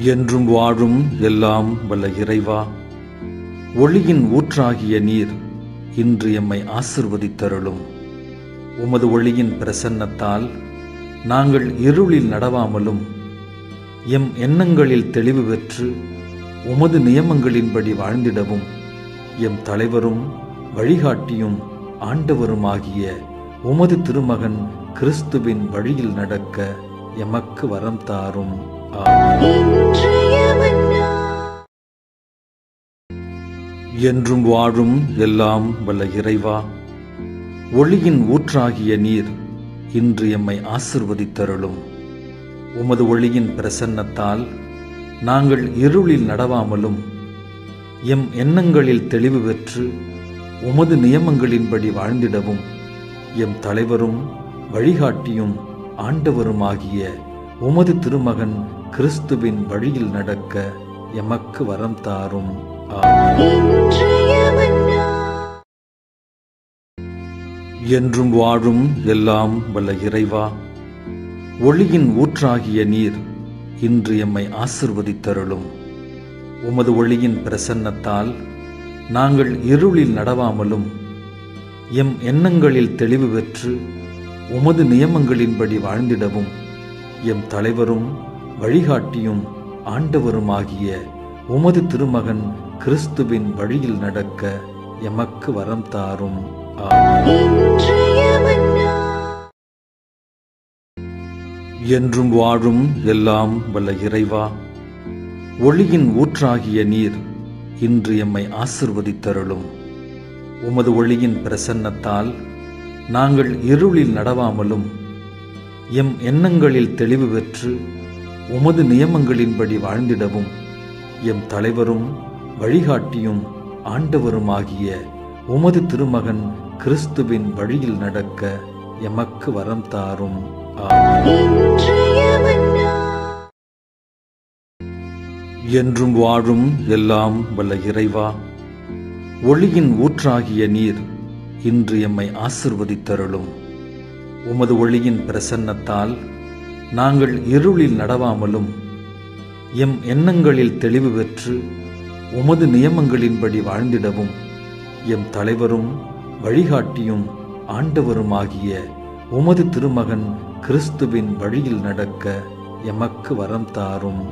என்றும் வாழும் எல்லாம் வல்ல இறைவா, ஒளியின் ஊற்றாகிய நீர் இன்று எம்மை ஆசிர்வதித்தருளும். உமது ஒளியின் பிரசன்னத்தால் நாங்கள் இருளில் நடவாமலும் எம் எண்ணங்களில் தெளிவு பெற்று உமது நியமங்களின்படி வாழ்ந்திடவும் எம் தலைவரும் வழிகாட்டியும் ஆண்டவருமாகிய உமது திருமகன் கிறிஸ்துவின் வழியில் நடக்க எமக்கு வரம் தாரும். என்றும் வாழும் எல்லாம் வல்ல இறைவா, ஒளியின் ஊற்றாகிய நீர் இன்று எம்மை ஆசிர்வதித்தருளும். உமது ஒளியின் பிரசன்னத்தால் நாங்கள் இருளில் நடவாமலும் எம் எண்ணங்களில் தெளிவு பெற்று உமது நியமங்களின்படி வாழ்ந்திடவும் எம் தலைவரும் வழிகாட்டியும் ஆண்டவருமாகிய உமது திருமகன் கிறிஸ்துவின் வழியில் நடக்க எமக்கு வரம் தாரும். என்றும் வாழும் எல்லாம் வல்ல இறைவா, ஒளியின் ஊற்றாகிய நீர் இன்று எம்மை ஆசிர்வதித்தருளும். உமது ஒளியின் பிரசன்னத்தால் நாங்கள் இருளில் நடவாமலும் எம் எண்ணங்களில் தெளிவு பெற்று உமது நியமங்களின்படி வாழ்ந்திடவும் எம் தலைவரும் வழிகாட்டியும் ஆண்டவருமாகிய உமது திருமகன் கிறிஸ்துவின் வழியில் நடக்க எமக்கு வரம் தாரும். என்றும் வாழும் எல்லாம் வல்ல இறைவா, ஒளியின் ஊற்றாகிய நீர் இன்று எம்மை ஆசிர்வதித்தருளும். உமது ஒளியின் பிரசன்னத்தால் நாங்கள் இருளில் நடவாமலும் எம் எண்ணங்களில் தெளிவு பெற்று உமது நியமங்களின்படி வாழ்ந்திடவும் எம் தலைவரும் வழிகாட்டியும் ஆண்டவருமாகிய உமது திருமகன் கிறிஸ்துவின் வழியில் நடக்க எமக்கு வரம் தாரும். என்றும் வாழும் எல்லாம் வல்ல இறைவா, ஒளியின் ஊற்றாகிய நீர் இன்று எம்மை ஆசிர்வதித்தருளும். உமது ஒளியின் பிரசன்னத்தால் நாங்கள் இருளில் நடவாமலும் எம் எண்ணங்களில் தெளிவு பெற்று உமது நியமங்களின்படி வாழ்ந்திடவும் எம் தலைவரும் வழிகாட்டியும் ஆண்டவருமாகிய உமது திருமகன் கிறிஸ்துவின் வழியில் நடக்க எமக்கு வரம் தாரும்.